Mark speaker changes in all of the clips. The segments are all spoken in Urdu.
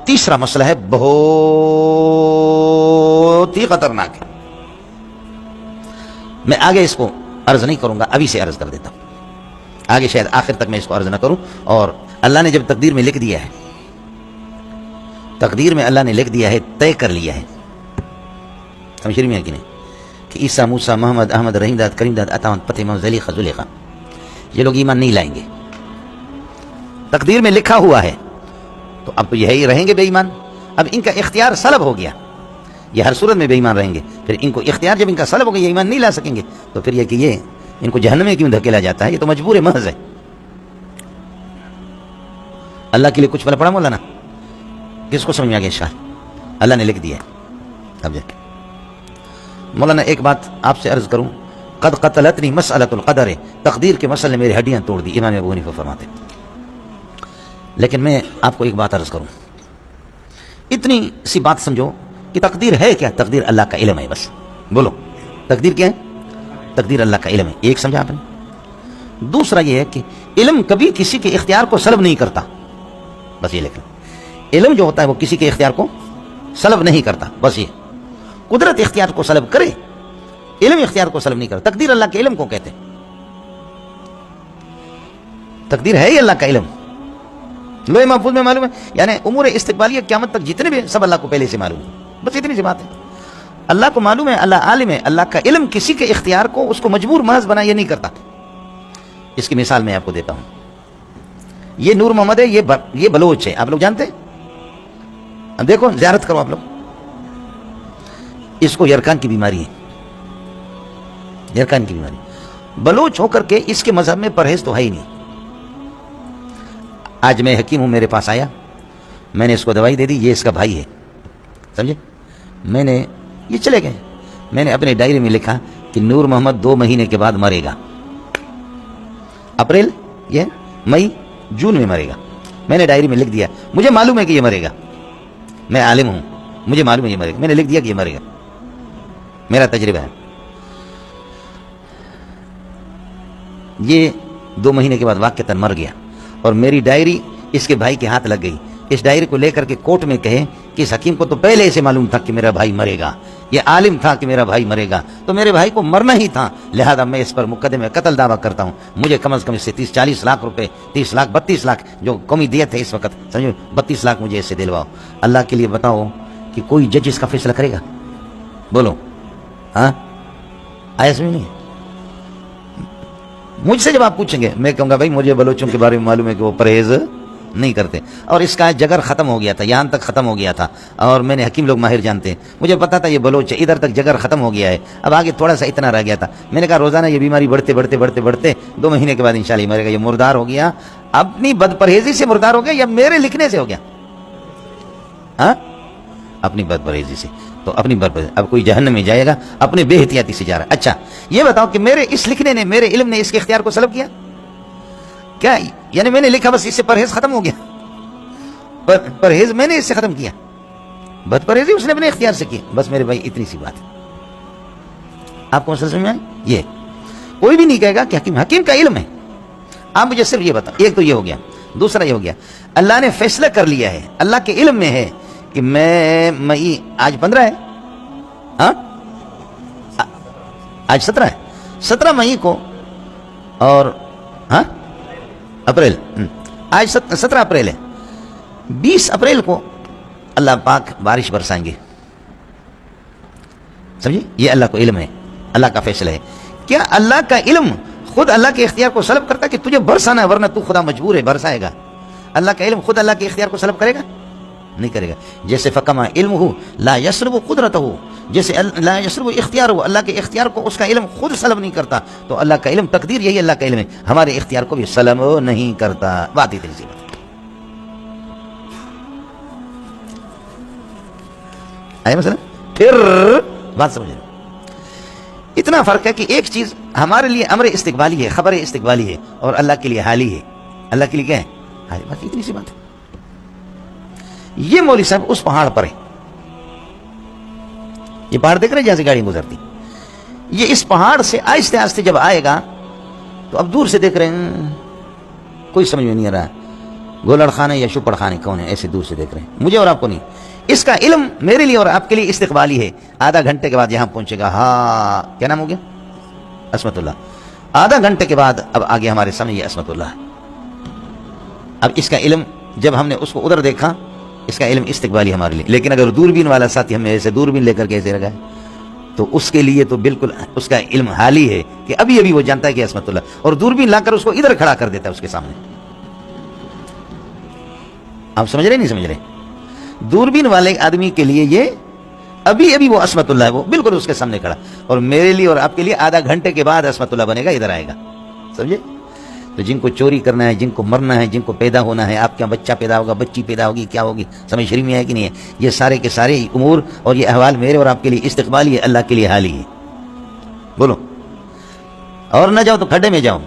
Speaker 1: تیسرا مسئلہ ہے بہت ہی خطرناک ہے، میں آگے اس کو عرض نہیں کروں گا، ابھی سے عرض کر دیتا ہوں، آگے شاید آخر تک میں اس کو عرض نہ کروں۔ اور اللہ نے جب تقدیر میں لکھ دیا ہے، تقدیر میں اللہ نے لکھ دیا ہے، طے کر لیا ہے، سمجھ رہی ہیں کہ نہیں، کہ عیسیٰ، موسیٰ، محمد، احمد، رحیم داد، کریم داد، عطا، فتح، محمد، زلیخا، زلیخا، یہ لوگ ایمان نہیں لائیں گے، تقدیر میں لکھا ہوا ہے، تو اب یہی رہیں گے بے ایمان۔ اب ان کا اختیار سلب ہو گیا، یہ ہر صورت میں بے ایمان رہیں گے، پھر ان کو اختیار جب ان کا سلب ہو گیا، یہ ایمان نہیں لا سکیں گے، تو پھر یہ کہ یہ ان کو جہنم میں کیوں دھکیلا جاتا ہے، یہ تو مجبور محض ہے۔ اللہ کے لیے کچھ پڑا پڑا مولانا، کس کو سمجھ میں آ گیا؟ شاہ اللہ نے لکھ دیا ہے۔ اب جا مولانا ایک بات آپ سے عرض کروں، قد قتلتنی مسئلۃ القدر، تقدیر کے مسئلے نے میری ہڈیاں توڑ دی، امام ابو حنیفہ فرماتے ہیں۔ لیکن میں آپ کو ایک بات عرض کروں، اتنی سی بات سمجھو کہ تقدیر ہے کیا؟ تقدیر اللہ کا علم ہے، بس بولو تقدیر کیا ہے؟ تقدیر اللہ کا علم ہے، ایک سمجھا آپ نے۔ دوسرا یہ ہے کہ علم کبھی کسی کے اختیار کو سلب نہیں کرتا، بس یہ لکھ لو، علم جو ہوتا ہے وہ کسی کے اختیار کو سلب نہیں کرتا، بس یہ قدرت اختیار کو سلب کرے، علم اختیار کو سلب نہیں کرتا۔ تقدیر اللہ کے علم کو کہتے ہیں، تقدیر ہے ہی اللہ کا علم، لوح محفوظ میں معلوم ہے، یعنی امور استقبالیہ قیامت تک جتنے بھی سب اللہ کو پہلے سے معلوم ہے، بس اتنی سی بات ہے، اللہ کو معلوم ہے، اللہ عالم ہے، اللہ کا علم کسی کے اختیار کو اس کو مجبور محض بنا یہ نہیں کرتا۔ اس کی مثال میں آپ کو دیتا ہوں، یہ نور محمد ہے، یہ بلوچ ہے، آپ لوگ جانتے ہیں؟ اب دیکھو زیارت کرو آپ لوگ، اس کو یرکان کی بیماری ہے، یرکان کی بیماری، بلوچ ہو کر کے اس کے مذہب میں پرہیز تو ہے ہی نہیں۔ آج میں حکیم ہوں، میرے پاس آیا، میں نے اس کو دوائی دے دی، یہ اس کا بھائی ہے، سمجھے، میں نے یہ چلے گئے، میں نے اپنے ڈائری میں لکھا کہ نور محمد 2 مہینے کے بعد مرے گا، اپریل، یہ مئی، جون میں مرے گا، میں نے ڈائری میں لکھ دیا، مجھے معلوم ہے کہ یہ مرے گا، میں عالم ہوں، مجھے معلوم ہے یہ مرے گا، میں نے لکھ دیا کہ یہ مرے گا، میرا تجربہ ہے۔ یہ 2 مہینے کے بعد واقعتاً مر گیا، اور میری ڈائری اس کے بھائی کے ہاتھ لگ گئی، اس ڈائری کو لے کر کے کورٹ میں کہے کہ اس حکیم کو تو پہلے سے معلوم تھا کہ میرا بھائی مرے گا، یہ عالم تھا کہ میرا بھائی مرے گا، تو میرے بھائی کو مرنا ہی تھا، لہذا میں اس پر مقدمے قتل دعویٰ کرتا ہوں، مجھے کم از کم اس سے 30-40 لاکھ روپے، 30 لاکھ 32 لاکھ جو قومی دیت ہے اس وقت، سمجھو 32 لاکھ مجھے اس سے دلواؤ۔ اللہ کے لیے بتاؤ کہ کوئی جج اس کا فیصلہ کرے گا؟ بولو، ہاں آیا سمجھ نہیں؟ مجھ سے جب آپ پوچھیں گے میں کہوں گا بھائی مجھے بلوچوں کے بارے میں معلوم ہے کہ وہ پرہیز نہیں کرتے، اور اس کا جگر ختم ہو گیا تھا، یہاں تک ختم ہو گیا تھا، اور میں نے حکیم لوگ ماہر جانتے ہیں، مجھے پتا تھا یہ بلوچ ہے، ادھر تک جگر ختم ہو گیا ہے، اب آگے تھوڑا سا اتنا رہ گیا تھا، میں نے کہا روزانہ یہ بیماری بڑھتے بڑھتے بڑھتے بڑھتے 2 مہینے کے بعد انشاءاللہ مرے گا، یہ مردار ہو گیا، اپنی بد پرہیزی سے مردار ہو گیا یا میرے لکھنے سے ہو گیا؟ ہاں اپنی بد پرہیزی سے، تو اپنی بد پرہیزی، اب کوئی جہنم میں جائے گا اپنے بے احتیاطی سے جا رہا ہے۔ اچھا یہ بتاؤ کہ میرے اس لکھنے نے، میرے علم نے اس کے اختیار کو سلب کیا کیا؟ یعنی میں نے لکھا بس اس سے پرہیز ختم ہو گیا، پرہیز میں نے اس سے ختم کیا، بد پرہیزی اس نے اپنے اختیار سے کی، بس میرے بھائی اتنی سی بات ہے۔ آپ کو مسئلہ سمجھ میں آئے؟ یہ کوئی بھی نہیں کہے گا کہ حکیم کا علم ہے، آپ مجھے صرف یہ بتاؤ، ایک تو یہ ہو گیا، دوسرا یہ ہو گیا اللہ نے فیصلہ کر لیا ہے، اللہ کے علم میں ہے کہ میں مئی، آج 15 ہے، ہاں آج 17 ہے، 17 مئی کو، اور ہاں اپریل، آج 17 اپریل ہے، 20 اپریل کو اللہ پاک بارش برسائیں گے، سمجھے، یہ اللہ کو علم ہے، اللہ کا فیصلہ ہے۔ کیا اللہ کا علم خود اللہ کے اختیار کو سلب کرتا کہ تجھے برسانا ہے ورنہ تو خدا مجبور ہے برسائے گا؟ اللہ کا علم خود اللہ کے اختیار کو سلب کرے گا؟ نہیں کرے گا۔ جیسے فکما علم ہو لا یسرب قدرت ہو، جیسے لا یسرب اختیار ہو، اللہ کے اختیار کو اس کا علم خود سلب نہیں کرتا، تو اللہ کا علم، تقدیر یہی اللہ کا علم ہے، ہمارے اختیار کو بھی سلب نہیں کرتا، بات اتنی سی بات۔ آئے مثلا پھر بات سمجھ لیں، اتنا فرق ہے کہ ایک چیز ہمارے لیے امر استقبالی ہے، خبر استقبالی ہے، اور اللہ کے لیے حالی ہے، اللہ کے لیے کیا ہے؟ حالی، بات اتنی سی بات ہے۔ یہ مولوی صاحب اس پہاڑ پر ہے، یہ پہاڑ دیکھ رہے ہیں جہاں سے گاڑی گزرتی، یہ اس پہاڑ سے آہستہ آہستہ جب آئے گا تو اب دور سے دیکھ رہے ہیں کوئی سمجھ میں نہیں آ رہا، گولڑ خان ہے یا شپڑ خان ہے، کون ہے؟ ایسے دور سے دیکھ رہے ہیں، مجھے اور آپ کو نہیں۔ اس کا علم میرے لیے اور آپ کے لیے استقبالی ہے، آدھا گھنٹے کے بعد یہاں پہنچے گا۔ ہاں کیا نام ہو گیا؟ عصمت اللہ۔ آدھا گھنٹے کے بعد اب آگے ہمارے سامنے یہ عصمت اللہ ہے۔ اب اس کا علم جب ہم نے اس کو ادھر دیکھا، اس کا علم استقبالی ہمارے لیے، لیکن اگر دوربین والا ساتھی ہمیں ایسے دوربین لے کر کے ایسے لگائے تو اس کے لیے تو بالکل اس کا علم حالی ہے کہ ابھی ابھی وہ جانتا ہے کہ عصمت اللہ، اور دوربین لا کر اس کو ادھر کھڑا کر دیتا ہے اس کے سامنے۔ آپ سمجھ رہے نہیں سمجھ رہے؟ دوربین والے آدمی کے لیے یہ ابھی ابھی وہ عصمت اللہ ہے، وہ بالکل اس کے سامنے کھڑا، اور میرے لیے اور آپ کے لیے آدھا گھنٹے کے بعد عصمت اللہ بنے گا، ادھر آئے گا۔ سمجھے؟ تو جن کو چوری کرنا ہے، جن کو مرنا ہے، جن کو پیدا ہونا ہے، آپ کے یہاں بچہ پیدا ہوگا، بچی پیدا ہوگی، کیا ہوگی، سمجھ شریف میں ہے کہ نہیں ہے؟ یہ سارے کے سارے امور اور یہ احوال میرے اور آپ کے لیے استقبالی ہے، اللہ کے لیے حالی ہے۔ بولو، اور نہ جاؤ تو کھڈے میں جاؤ۔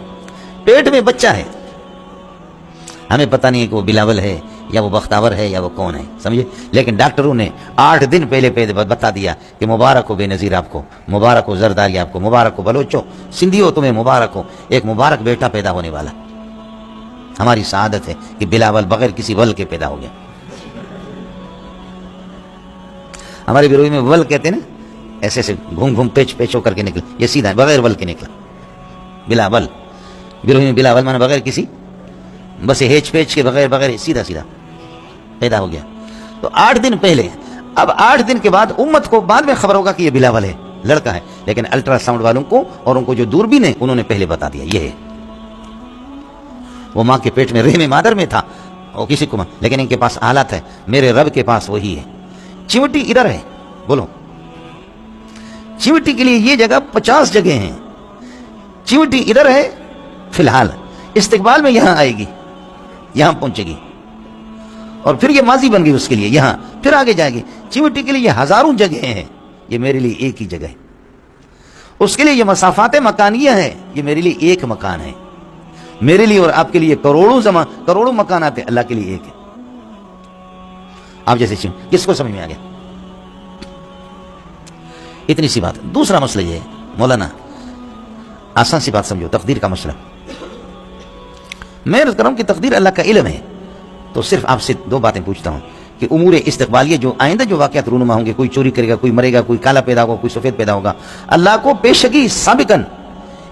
Speaker 1: پیٹ میں بچہ ہے، ہمیں پتہ نہیں ہے کہ وہ بلاول ہے یا وہ بختاور ہے یا وہ کون ہے، سمجھے؟ لیکن ڈاکٹروں نے 8 دن پہلے بتا دیا کہ مبارک ہو بے نظیر آپ کو، مبارک ہو زرداری آپ کو، مبارک ہو بلوچو، سندھیو تمہیں مبارک ہو، ایک مبارک بیٹا پیدا ہونے والا۔ ہماری سعادت ہے کہ بلاول بغیر کسی ول کے پیدا ہو گیا۔ ہمارے بروئی میں ول کہتے ہیں نا، ایسے ایسے گھوم گھوم پیچ پیچ ہو کر کے نکلا، یہ سیدھا بغیر ول کے نکلا بلاول۔ بروئی میں بلاول مانا بغیر کسی، بس ہیچ پیچ کے بغیر سیدھا سیدھا پیدا ہو گیا۔ تو 8 دن پہلے، اب 8 دن کے بعد امت کو بعد میں خبر ہوگا کہ یہ بلاول ہے، لڑکا ہے، لیکن الٹرا ساؤنڈ والوں کو اور ان کو جو دوربین ہے انہوں نے پہلے بتا دیا یہ ہے۔ وہ ماں کے پیٹ میں رحم مادر میں تھا، وہ کسی کو لیکن ان کے پاس آلات ہے، میرے رب کے پاس وہی ہے۔ چمٹی ادھر ہے، بولو، چمٹی کے لیے یہ جگہ 50 جگہ ہیں، چمٹی ادھر ہے فی الحال، استقبال میں یہاں آئے گی، یہاں پہنچے گی، اور پھر یہ ماضی بن گئی اس کے لیے، یہاں پھر آگے جائے گی۔ چمٹی کے لیے یہ ہزاروں جگہیں ہیں، یہ میرے لیے ایک ہی جگہ ہے۔ اس کے لیے یہ مسافات مکانیہ ہیں، یہ میرے لیے ایک مکان ہے۔ میرے لیے اور آپ کے لیے کروڑوں مکانات ہیں، اللہ کے لیے ایک ہے۔ آپ جیسے کس کو سمجھ میں آ گیا؟ اتنی سی بات۔ دوسرا مسئلہ یہ ہے مولانا، آسان سی بات سمجھو، تقدیر کا مسئلہ۔ میں عرض کر رہا ہوں کہ تقدیر اللہ کا علم ہے، تو صرف آپ سے 2 باتیں پوچھتا ہوں کہ امور استقبالیہ جو آئندہ جو واقعات رونما ہوں گے، کوئی چوری کرے گا، کوئی مرے گا، کوئی کالا پیدا ہوگا، کوئی سفید پیدا ہوگا، اللہ کو پیشگی سابقاً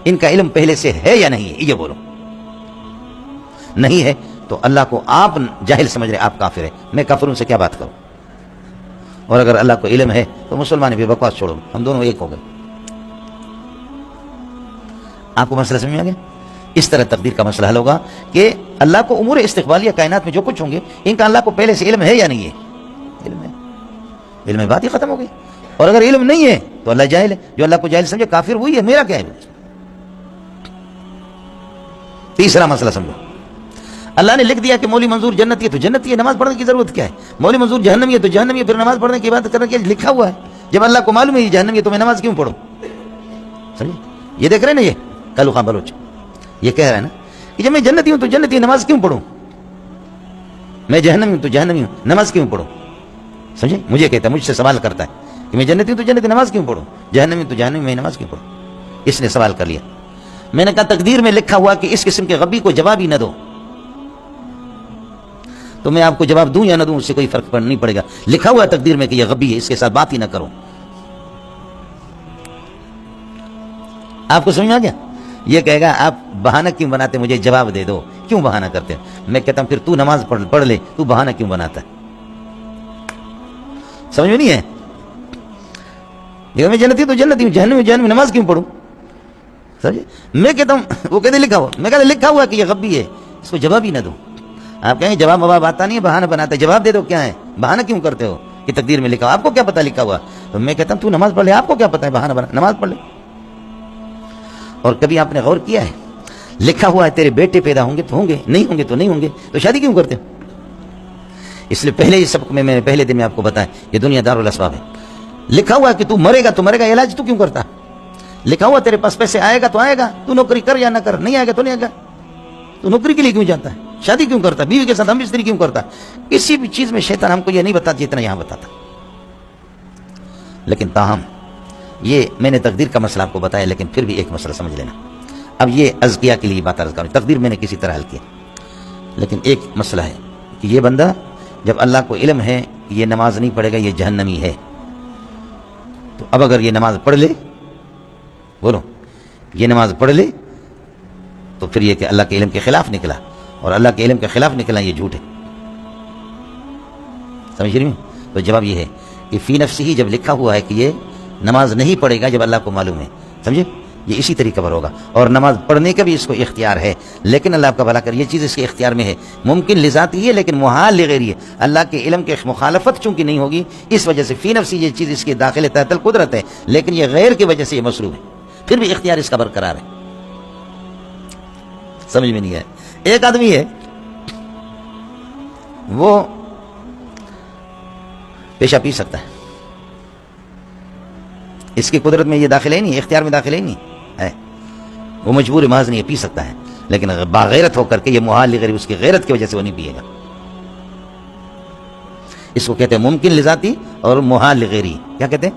Speaker 1: ان کا علم پہلے سے ہے یا نہیں ہے؟ یہ بولو۔ نہیں ہے تو اللہ کو آپ جاہل سمجھ رہے، آپ کافر ہے، میں کافروں سے کیا بات کروں؟ اور اگر اللہ کو علم ہے تو مسلمان بھی بکواس چھوڑو، ہم دونوں ایک ہو گئے۔ آپ کو مسئلہ سمجھ میں آ گیا؟ اس طرح تقدیر کا مسئلہ حل ہوگا کہ اللہ کو امور استقبالیہ کائنات میں جو کچھ ہوں گے ان کا اللہ کو پہلے سے علم ہے یا نہیں ہے؟ علم ہے، علم ہے، بات ہی ختم ہو گئی۔ اور اگر علم نہیں ہے تو اللہ جاہل ہے، جو اللہ کو جاہل سمجھے کافر وہی ہے، میرا کیا ہے؟ تیسرا مسئلہ سمجھو، اللہ نے لکھ دیا کہ مولوی منظور جنتی ہے تو جنتی ہے، نماز پڑھنے کی ضرورت کیا ہے؟ مولوی منظور جہنمی ہے تو جہنمی ہے، پھر نماز پڑھنے کی بات کرنے کے لکھا ہوا ہے۔ جب اللہ کو معلوم ہے یہ جہنمی ہے تو میں نماز کیوں پڑھوں؟ سمجھے؟ یہ دیکھ رہے نا، یہ کالو خان بلوچ یہ کہہ رہا ہے نا کہ جب میں جنتی ہوں تو جنتی ہے، نماز کیوں پڑھوں؟ میں جہنمی ہوں تو جہنمی ہوں، نماز کیوں پڑھوں؟ سمجھے؟ مجھے کہتا ہے، مجھ سے سوال کرتا ہے کہ میں جنتی ہوں تو جنتی، نماز کیوں پڑھوں؟ جہنمی ہوں تو جہنمی، میں نماز کیوں پڑھوں؟ اس نے سوال کر لیا۔ میں نے کہا تقدیر میں لکھا ہوا کہ اس قسم کے غبی کو جواب ہی نہ دو، تو میں آپ کو جواب دوں یا نہ دوں اس سے کوئی فرق نہیں پڑے گا۔ لکھا ہوا ہے تقدیر میں کہ یہ غبی ہے، اس کے ساتھ بات ہی نہ کرو۔ آپ کو سمجھ میں آ گیا؟ یہ کہے گا آپ بہانہ کیوں بناتے، مجھے جواب دے دو، کیوں بہانہ کرتے ہو؟ میں کہتا ہوں پھر تو نماز پڑھ لے، تو بہانہ کیوں بناتا ہے؟ سمجھ میں نہیں ہے؟ میں جنتی تو جنتی ہوں، جہنمی نماز کیوں پڑھوں؟ سمجھے؟ میں کہتا ہوں، وہ کہتے لکھا ہوا، میں کہتا لکھا ہوا کہ یہ غبی ہے، اس کو جواب ہی نہ دو۔ آپ کہیں جواب آتا نہیں ہے، بہانہ بناتا ہے، جواب دے دو، کیا ہے بہانہ کیوں کرتے ہو کہ تقدیر میں لکھا ہوا؟ آپ کو کیا پتا لکھا ہوا؟ تو میں کہتا ہوں تو نماز پڑھ لے، آپ کو کیا پتا ہے بہانہ بنا، نماز پڑھ لے۔ اور کبھی آپ نے غور کیا ہے، لکھا ہوا ہے تیرے بیٹے پیدا ہوں گے تو ہوں گے، نہیں ہوں گے تو نہیں ہوں گے، تو شادی کیوں کرتے ہو؟ اس لیے پہلے ہی سبق میں نے پہلے دن میں آپ کو بتایا یہ دنیا دار الاسباب ہے۔ لکھا ہوا ہے کہ تو مرے گا تو مرے گا، علاج تو کیوں کرتا؟ لکھا ہوا تیرے پاس پیسے آئے گا تو آئے گا، تو نوکری کر یا نہ کر، نہیں آئے گا تو نہیں آئے گا، تو نوکری کے لیے کیوں جاتا ہے؟ شادی کیوں کرتا ہے؟ بیوی کے ساتھ ہم استری کیوں کرتا ہے؟ کسی بھی چیز میں شیطان ہم کو یہ نہیں بتاتا جتنا یہاں بتاتا۔ لیکن تاہم یہ میں نے تقدیر کا مسئلہ آپ کو بتایا، لیکن پھر بھی ایک مسئلہ سمجھ لینا۔ اب یہ ازکیاء کے لیے بات عرض کروں، تقدیر میں نے کسی طرح حل کیا، لیکن ایک مسئلہ ہے کہ یہ بندہ جب اللہ کو علم ہے کہ یہ نماز نہیں پڑھے گا یہ جہنمی ہے، تو اب اگر یہ نماز پڑھ لے، بولو یہ نماز پڑھ لے تو پھر یہ کہ اللہ کے علم کے خلاف نکلا، اور اللہ کے علم کے خلاف نکلا یہ جھوٹ ہے. سمجھ رہی ہوں؟ تو جواب یہ ہے کہ فی نفسی ہی جب لکھا ہوا ہے کہ یہ نماز نہیں پڑھے گا جب اللہ کو معلوم ہے، سمجھے، یہ اسی طریقہ پر ہوگا. اور نماز پڑھنے کا بھی اس کو اختیار ہے، لیکن اللہ آپ کا بھلا کر، یہ چیز اس کے اختیار میں ہے، ممکن لذاتی ہے لیکن محال لغیری ہے. اللہ کے علم کے مخالفت چونکہ نہیں ہوگی، اس وجہ سے فی نفسی یہ چیز اس کے داخل تحت القدرت ہے، لیکن یہ غیر کی وجہ سے یہ مصروف ہے، پھر بھی اختیار اس کا برقرار ہے. سمجھ میں نہیں ہے. ایک آدمی ہے وہ پیشہ پی سکتا ہے، اس کی قدرت میں یہ داخل ہے نہیں، اختیار میں داخل ہے نہیں ہے، وہ مجبور محض نہیں ہے، پی سکتا ہے، لیکن باغیرت ہو کر کے یہ محال لغیری، اس کی غیرت کی وجہ سے وہ نہیں پیے گا. اس کو کہتے ہیں ممکن لذاتی اور محال لغیری. کیا کہتے ہیں؟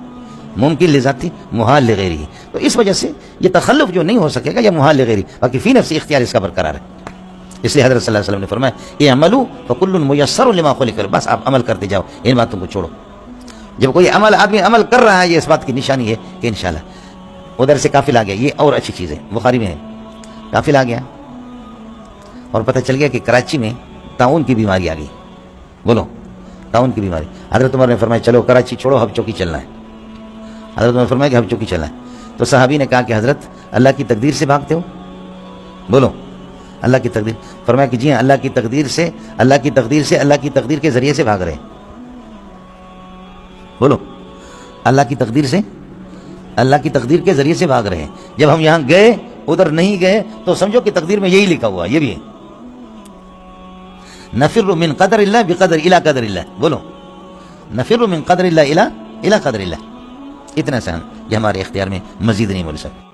Speaker 1: ممکن لذاتی، محال لغیری. تو اس وجہ سے یہ تخلف جو نہیں ہو سکے گا یہ محال لغیری، باقی فی نفسی اختیار اس کا برقرار ہے. اس لیے حضرت صلی اللہ علیہ وسلم نے فرمایا کہ عملو فکل میسر لما خلق له، بس آپ عمل کرتے جاؤ، ان باتوں کو چھوڑو. جب کوئی آدمی عمل کر رہا ہے یہ اس بات کی نشانی ہے کہ انشاءاللہ. ادھر سے قافل آ گیا، یہ اور اچھی چیز ہے، بخاری میں ہے، قافل آ گیا اور پتہ چل گیا کہ کراچی میں طاعون کی بیماری آ گئی. بولو طاعون کی بیماری. حضرت عمر نے فرمایا چلو کراچی چھوڑو، ہب چوکی چلنا ہے. حضرت عمر فرمایا کہ ہب چوکی چلنا ہے. تو صحابی نے کہا کہ حضرت اللہ کی تقدیر سے بھاگتے ہو؟ بولو اللہ کی تقدیر. فرمایا کہ جی ہاں، اللہ کی تقدیر سے، اللہ کی تقدیر سے، اللہ کی تقدیر کے ذریعے سے بھاگ رہے ہیں. بولو اللہ کی تقدیر سے، اللہ کی تقدیر کے ذریعے سے بھاگ رہے ہیں. جب ہم یہاں گئے ادھر نہیں گئے تو سمجھو کہ تقدیر میں یہی لکھا ہوا، یہ بھی ہے نفر من قدر اللہ بقدر الى قدر اللہ. بولو نفر من قدر اللہ الى قدر اللہ. اتنا سان یہ ہمارے اختیار میں مزید نہیں بول سکتے.